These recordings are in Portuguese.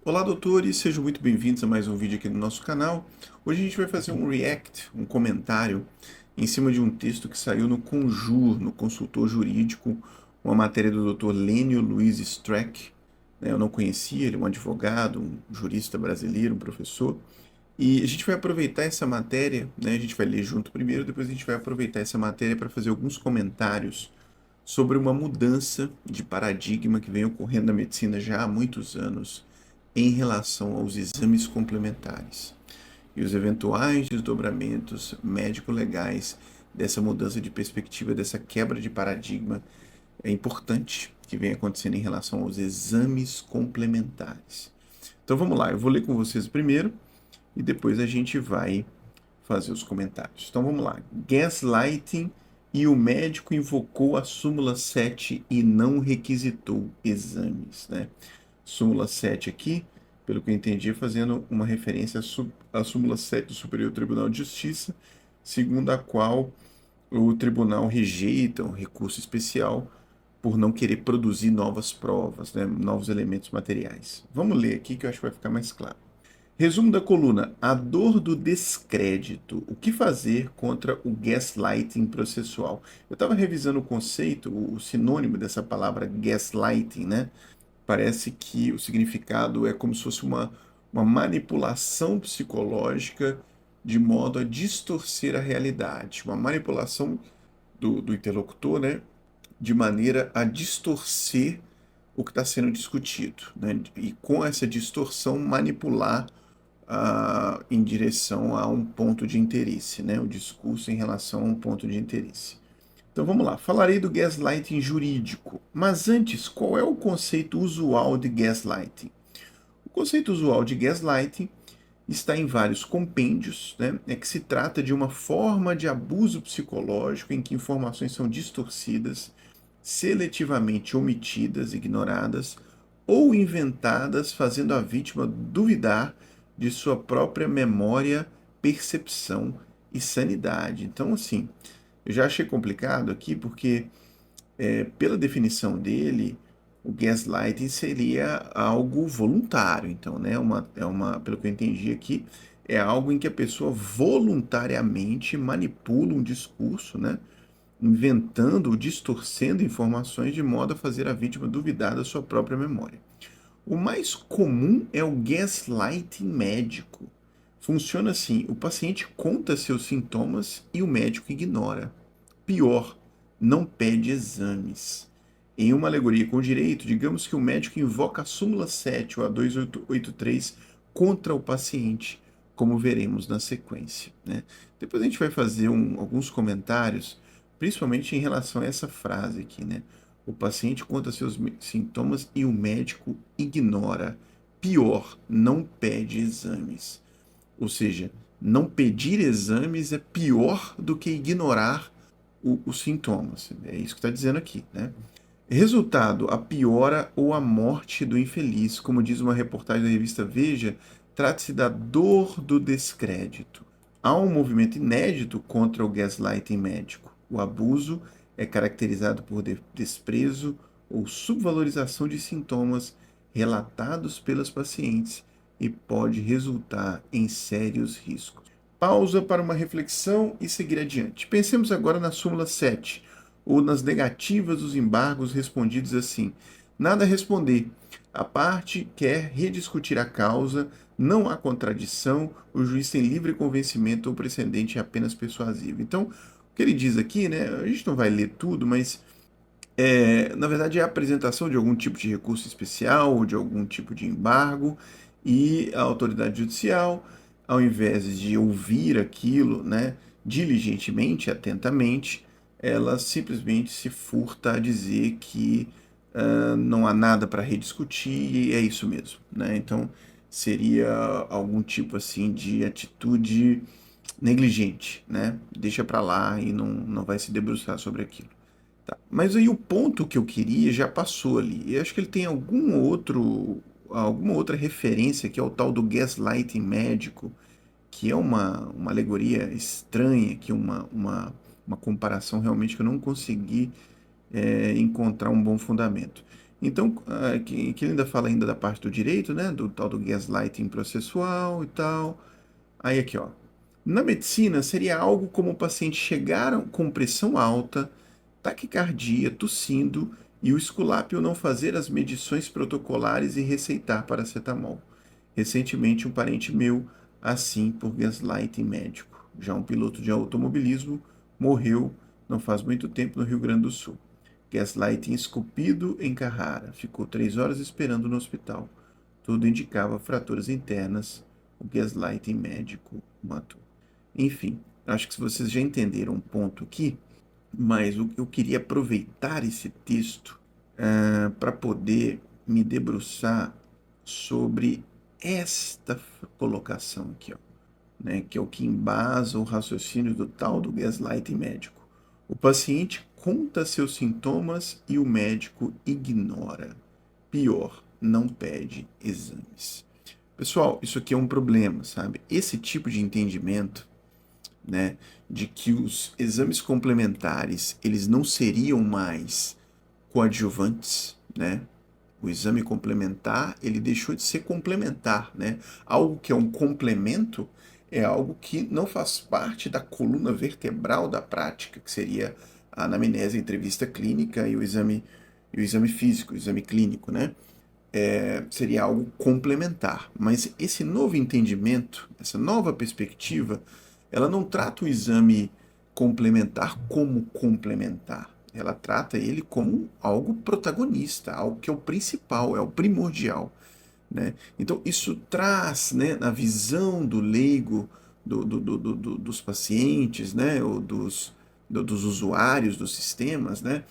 Olá, doutores, sejam muito bem-vindos a mais um vídeo aqui no nosso canal. Hoje a gente vai fazer um react, um comentário, em cima de um texto que saiu no Conjur, no Consultor Jurídico, uma matéria do Dr. Lênio Luiz Streck. Eu não conhecia, ele é um advogado, um jurista brasileiro, um professor. E a gente vai aproveitar essa matéria, né? A gente vai ler junto primeiro, depois a gente vai aproveitar essa matéria para fazer alguns comentários sobre uma mudança de paradigma que vem ocorrendo na medicina já há muitos anos em relação aos exames complementares e os eventuais desdobramentos médico-legais dessa mudança de perspectiva, dessa quebra de paradigma é importante que vem acontecendo em relação aos exames complementares. Então vamos lá, eu vou ler com vocês primeiro e depois a gente vai fazer os comentários. Então vamos lá. Gaslighting e o médico invocou a súmula 7 e não requisitou exames, né? Súmula 7 aqui, pelo que eu entendi, fazendo uma referência à súmula 7 do Superior Tribunal de Justiça, segundo a qual o tribunal rejeita um recurso especial por não querer produzir novas provas, né, novos elementos materiais. Vamos ler aqui que eu acho que vai ficar mais claro. Resumo da coluna: a dor do descrédito. O que fazer contra o gaslighting processual? Eu estava revisando o conceito, o sinônimo dessa palavra gaslighting, né? Parece que o significado é como se fosse uma manipulação psicológica de modo a distorcer a realidade. Uma manipulação do interlocutor, né? De maneira a distorcer o que está sendo discutido, né? E com essa distorção manipular em direção a um ponto de interesse, né? O discurso em relação a um ponto de interesse. Então vamos lá, falarei do gaslighting jurídico. Mas antes, qual é o conceito usual de gaslighting? O conceito usual de gaslighting está em vários compêndios, né? É que se trata de uma forma de abuso psicológico em que informações são distorcidas, seletivamente omitidas, ignoradas ou inventadas, fazendo a vítima duvidar de sua própria memória, percepção e sanidade. Então, assim, eu já achei complicado aqui porque, pela definição dele, o gaslighting seria algo voluntário. Então, né, pelo que eu entendi aqui, é algo em que a pessoa voluntariamente manipula um discurso, né, inventando ou distorcendo informações de modo a fazer a vítima duvidar da sua própria memória. O mais comum é o gaslighting médico. Funciona assim: o paciente conta seus sintomas e o médico ignora. Pior, não pede exames. Em uma alegoria com o direito, digamos que o médico invoca a súmula 7 ou a 2883 contra o paciente, como veremos na sequência, né? Depois a gente vai fazer alguns comentários, principalmente em relação a essa frase aqui, né? O paciente conta seus sintomas e o médico ignora. Pior, não pede exames. Ou seja, não pedir exames é pior do que ignorar os sintomas. É isso que está dizendo aqui, né? Resultado: a piora ou a morte do infeliz. Como diz uma reportagem da revista Veja, trata-se da dor do descrédito. Há um movimento inédito contra o gaslighting médico. O abuso é caracterizado por desprezo ou subvalorização de sintomas relatados pelos pacientes e pode resultar em sérios riscos. Pausa para uma reflexão e seguir adiante. Pensemos agora na súmula 7, ou nas negativas dos embargos respondidos assim: nada a responder. A parte quer rediscutir a causa, não há contradição, o juiz tem livre convencimento ou o precedente é apenas persuasivo. Então, o que ele diz aqui, né? A gente não vai ler tudo, mas na verdade é a apresentação de algum tipo de recurso especial ou de algum tipo de embargo e a autoridade judicial, ao invés de ouvir aquilo, né, diligentemente, atentamente, ela simplesmente se furta a dizer que não há nada para rediscutir e é isso mesmo, né? Então seria algum tipo assim de atitude negligente, né? Deixa para lá e não vai se debruçar sobre aquilo. Tá. Mas aí o ponto que eu queria já passou ali. Eu acho que ele tem alguma outra referência que é o tal do gaslighting médico, que é uma alegoria estranha, que uma comparação realmente que eu não consegui encontrar um bom fundamento. Então, que ele ainda fala ainda da parte do direito, né, do tal do gaslighting processual e tal. Aí aqui, ó. Na medicina, seria algo como o paciente chegar com pressão alta, taquicardia, tossindo e o esculápio não fazer as medições protocolares e receitar paracetamol. Recentemente, um parente meu, assim por gaslighting médico. Já um piloto de automobilismo morreu não faz muito tempo no Rio Grande do Sul. Gaslighting esculpido em Carrara. Ficou 3 horas esperando no hospital. Tudo indicava fraturas internas. O gaslighting médico matou. Enfim, acho que vocês já entenderam um ponto aqui, mas eu queria aproveitar esse texto para poder me debruçar sobre esta colocação aqui, ó, né, que é o que embasa o raciocínio do tal do gaslighting médico. O paciente conta seus sintomas e o médico ignora. Pior, não pede exames. Pessoal, isso aqui é um problema, sabe? Esse tipo de entendimento, né, de que os exames complementares eles não seriam mais coadjuvantes, né? O exame complementar ele deixou de ser complementar, né? Algo que é um complemento é algo que não faz parte da coluna vertebral da prática, que seria a anamnese, a entrevista clínica e o exame físico, o exame clínico, né? Seria algo complementar. Mas esse novo entendimento, essa nova perspectiva, ela não trata o exame complementar como complementar. Ela trata ele como algo protagonista, algo que é o principal, é o primordial. Né? Então, isso traz, né, na visão do leigo, dos pacientes, né, ou dos usuários dos sistemas, né,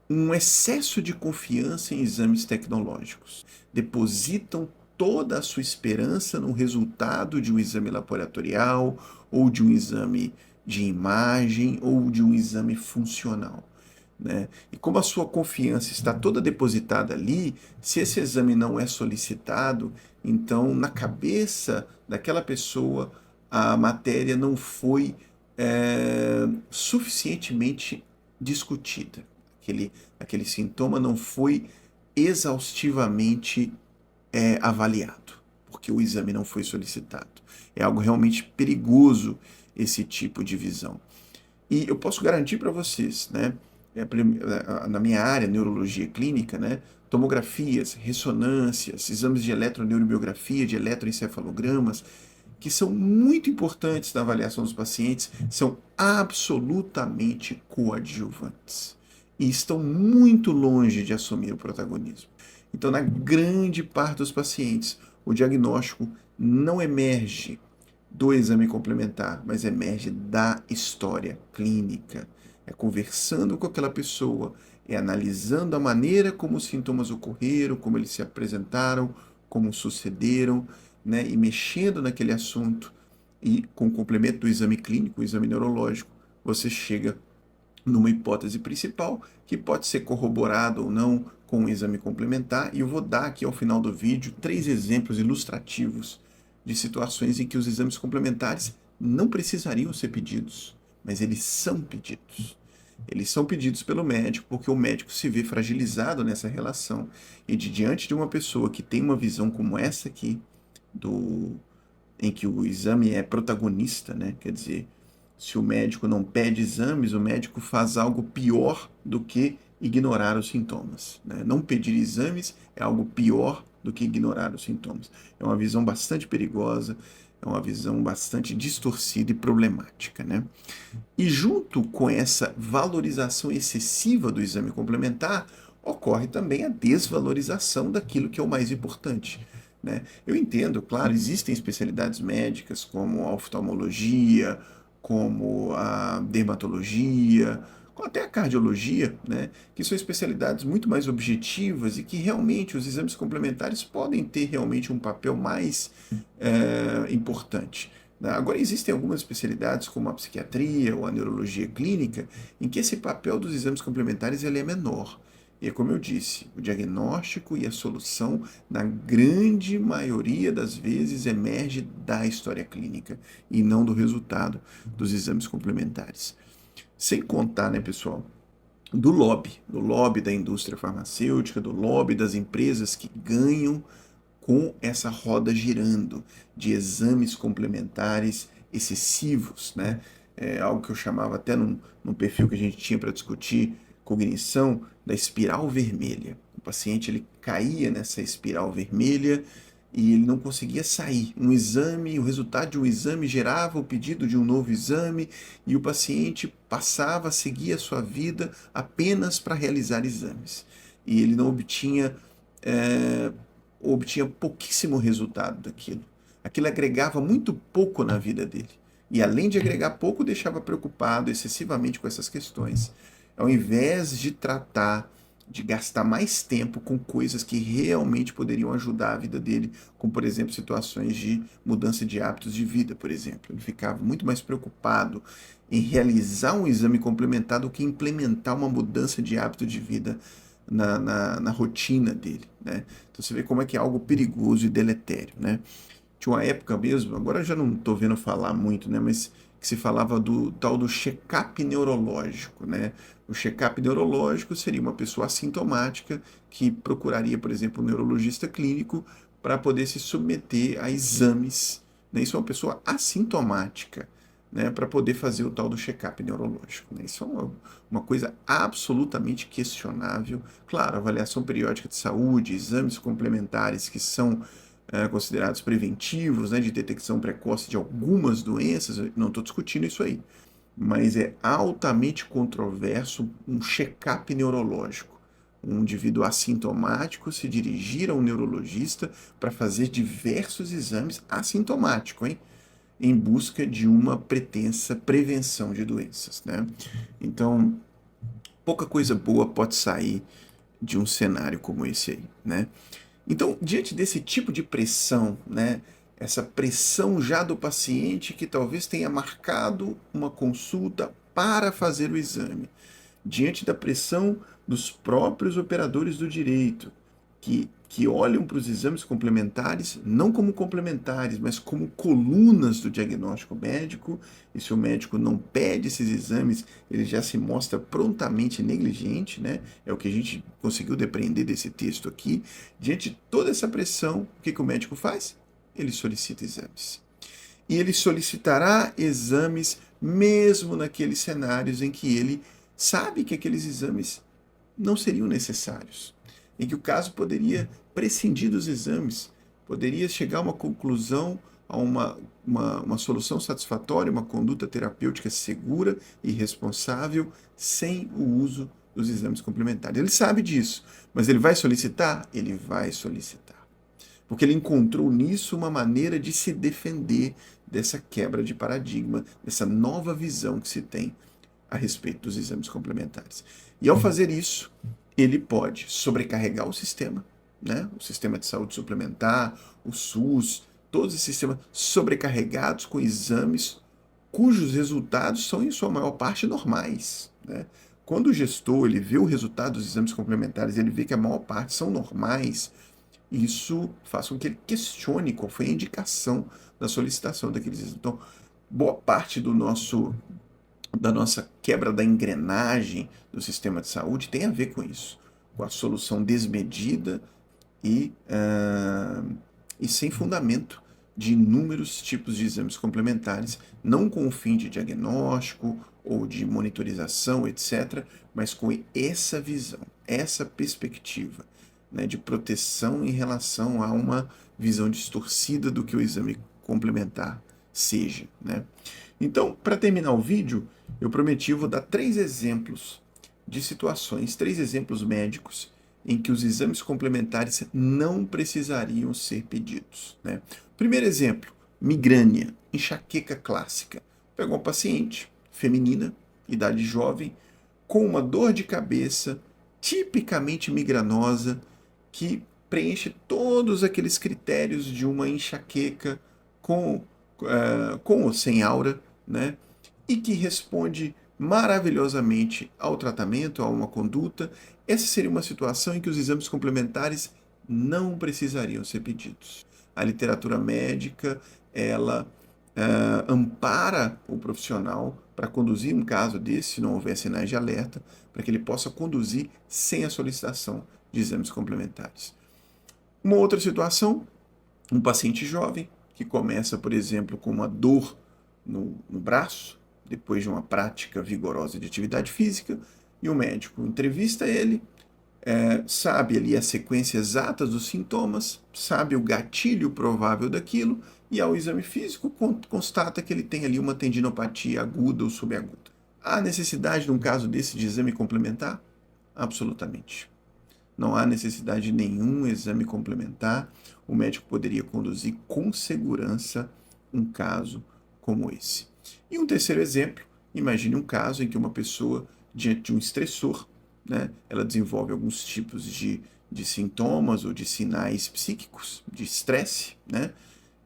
um excesso de confiança em exames tecnológicos. Depositam toda a sua esperança no resultado de um exame laboratorial, ou de um exame de imagem, ou de um exame funcional. Né? E como a sua confiança está toda depositada ali, se esse exame não é solicitado, então na cabeça daquela pessoa a matéria não foi suficientemente discutida. Aquele sintoma não foi exaustivamente avaliado, porque o exame não foi solicitado. É algo realmente perigoso esse tipo de visão. E eu posso garantir para vocês, né, na minha área, neurologia clínica, né, tomografias, ressonâncias, exames de eletroneurobiografia, de eletroencefalogramas, que são muito importantes na avaliação dos pacientes, são absolutamente coadjuvantes e estão muito longe de assumir o protagonismo. Então, na grande parte dos pacientes, o diagnóstico não emerge do exame complementar, mas emerge da história clínica. É conversando com aquela pessoa, é analisando a maneira como os sintomas ocorreram, como eles se apresentaram, como sucederam, né, e mexendo naquele assunto. E com o complemento do exame clínico, o exame neurológico, você chega numa hipótese principal, que pode ser corroborada ou não com um exame complementar, e eu vou dar aqui ao final do vídeo 3 exemplos ilustrativos de situações em que os exames complementares não precisariam ser pedidos, mas eles são pedidos. Eles são pedidos pelo médico porque o médico se vê fragilizado nessa relação. E diante de uma pessoa que tem uma visão como essa aqui, em que o exame é protagonista, né? Quer dizer, se o médico não pede exames, o médico faz algo pior do que ignorar os sintomas. Né? Não pedir exames é algo pior do que ignorar os sintomas. É uma visão bastante perigosa, é uma visão bastante distorcida e problemática. Né? E junto com essa valorização excessiva do exame complementar, ocorre também a desvalorização daquilo que é o mais importante. Né? Eu entendo, claro, existem especialidades médicas como a oftalmologia, como a dermatologia, até a cardiologia, né, que são especialidades muito mais objetivas e que realmente os exames complementares podem ter realmente um papel mais importante. Né? Agora, existem algumas especialidades, como a psiquiatria ou a neurologia clínica, em que esse papel dos exames complementares ele é menor. E é como eu disse, o diagnóstico e a solução, na grande maioria das vezes, emerge da história clínica e não do resultado dos exames complementares. Sem contar, né, pessoal, do lobby da indústria farmacêutica, do lobby das empresas que ganham com essa roda girando de exames complementares excessivos, né? É algo que eu chamava até num perfil que a gente tinha para discutir cognição da espiral vermelha. O paciente ele caía nessa espiral vermelha e ele não conseguia sair. Um exame, o resultado de um exame gerava o pedido de um novo exame e o paciente passava a seguir a sua vida apenas para realizar exames. E ele não obtinha pouquíssimo resultado daquilo. Aquilo agregava muito pouco na vida dele. E além de agregar pouco, deixava preocupado excessivamente com essas questões. Ao invés de tratar, de gastar mais tempo com coisas que realmente poderiam ajudar a vida dele, como, por exemplo, situações de mudança de hábitos de vida, por exemplo. Ele ficava muito mais preocupado em realizar um exame complementar do que implementar uma mudança de hábito de vida na rotina dele, né? Então você vê como é que é algo perigoso e deletério, né? Tinha uma época mesmo, agora eu já não estou vendo falar muito, né? Mas que se falava do tal do check-up neurológico, né? O check-up neurológico seria uma pessoa assintomática que procuraria, por exemplo, um neurologista clínico para poder se submeter a exames, né? Isso é uma pessoa assintomática, né, para poder fazer o tal do check-up neurológico, né? Isso é uma coisa absolutamente questionável. Claro, avaliação periódica de saúde, exames complementares que são considerados preventivos, né, de detecção precoce de algumas doenças, eu não estou discutindo isso aí, mas é altamente controverso um check-up neurológico. Um indivíduo assintomático se dirigir a um neurologista para fazer diversos exames assintomático, hein? Em busca de uma pretensa prevenção de doenças, né? Então, pouca coisa boa pode sair de um cenário como esse aí, né? Então, diante desse tipo de pressão, né, essa pressão já do paciente que talvez tenha marcado uma consulta para fazer o exame, diante da pressão dos próprios operadores do direito, que olham para os exames complementares não como complementares, mas como colunas do diagnóstico médico, e se o médico não pede esses exames, ele já se mostra prontamente negligente, né? É o que a gente conseguiu depreender desse texto aqui. Diante de toda essa pressão, o que o médico faz? Ele solicita exames. E ele solicitará exames mesmo naqueles cenários em que ele sabe que aqueles exames não seriam necessários, em que o caso poderia prescindir dos exames, poderia chegar a uma conclusão, a uma solução satisfatória, uma conduta terapêutica segura e responsável sem o uso dos exames complementares. Ele sabe disso, mas ele vai solicitar? Ele vai solicitar. Porque ele encontrou nisso uma maneira de se defender dessa quebra de paradigma, dessa nova visão que se tem a respeito dos exames complementares. E ao fazer isso, ele pode sobrecarregar o sistema, né? O sistema de saúde suplementar, o SUS, todos esses sistemas sobrecarregados com exames cujos resultados são, em sua maior parte, normais, né? Quando o gestor ele vê o resultado dos exames complementares, ele vê que a maior parte são normais, isso faz com que ele questione qual foi a indicação da solicitação daqueles exames. Então, boa parte da nossa quebra da engrenagem do sistema de saúde tem a ver com isso, com a solução desmedida e sem fundamento de inúmeros tipos de exames complementares, não com o fim de diagnóstico ou de monitorização, etc., mas com essa visão, essa perspectiva, né, de proteção em relação a uma visão distorcida do que o exame complementar seja, né? Então, para terminar o vídeo, eu prometi, eu vou dar 3 exemplos de situações, 3 exemplos médicos em que os exames complementares não precisariam ser pedidos, né? Primeiro exemplo, migrânia, enxaqueca clássica. Pegou uma paciente feminina, idade jovem, com uma dor de cabeça tipicamente migranosa, que preenche todos aqueles critérios de uma enxaqueca com ou sem aura, né? E que responde maravilhosamente ao tratamento, a uma conduta. Essa seria uma situação em que os exames complementares não precisariam ser pedidos. A literatura médica, ela ampara o profissional para conduzir um caso desse, se não houver sinais de alerta, para que ele possa conduzir sem a solicitação de exames complementares. Uma outra situação, um paciente jovem que começa, por exemplo, com uma dor no braço, depois de uma prática vigorosa de atividade física, e o médico entrevista ele, sabe ali a sequência exata dos sintomas, sabe o gatilho provável daquilo, e ao exame físico constata que ele tem ali uma tendinopatia aguda ou subaguda. Há necessidade, num caso desse, de exame complementar? Absolutamente. Não há necessidade de nenhum exame complementar. O médico poderia conduzir com segurança um caso como esse. E um terceiro exemplo, imagine um caso em que uma pessoa, diante de um estressor, né, ela desenvolve alguns tipos de sintomas ou de sinais psíquicos, de estresse, né,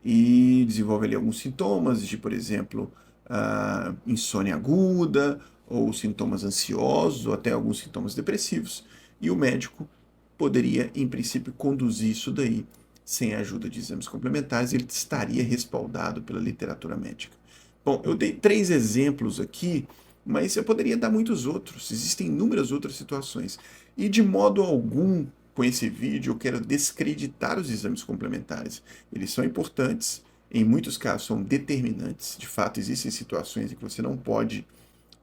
e desenvolve ali alguns sintomas de, por exemplo, insônia aguda, ou sintomas ansiosos, ou até alguns sintomas depressivos. E o médico poderia, em princípio, conduzir isso daí sem a ajuda de exames complementares, ele estaria respaldado pela literatura médica. Bom, eu dei 3 exemplos aqui, mas eu poderia dar muitos outros. Existem inúmeras outras situações. E de modo algum, com esse vídeo, eu quero descreditar os exames complementares. Eles são importantes, em muitos casos são determinantes. De fato, existem situações em que você não pode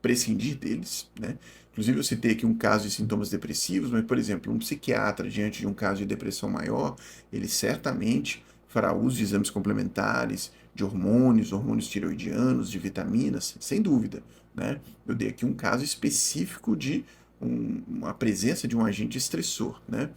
prescindir deles, né? Inclusive, eu citei aqui um caso de sintomas depressivos, mas, por exemplo, um psiquiatra, diante de um caso de depressão maior, ele certamente fará uso de exames complementares, de hormônios tireoidianos, de vitaminas, sem dúvida, né? Eu dei aqui um caso específico de uma presença de um agente estressor, né?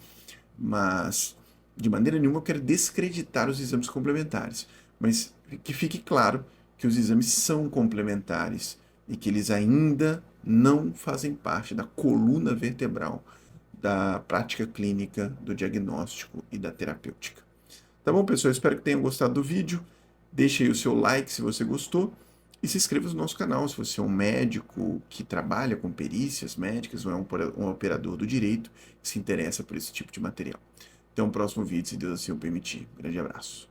Mas, de maneira nenhuma, eu quero descreditar os exames complementares. Mas que fique claro que os exames são complementares e que eles ainda não fazem parte da coluna vertebral da prática clínica, do diagnóstico e da terapêutica. Tá bom, pessoal? Espero que tenham gostado do vídeo. Deixe aí o seu like se você gostou e se inscreva no nosso canal se você é um médico que trabalha com perícias médicas ou é um operador do direito que se interessa por esse tipo de material. Até o próximo vídeo, se Deus assim o permitir. Grande abraço.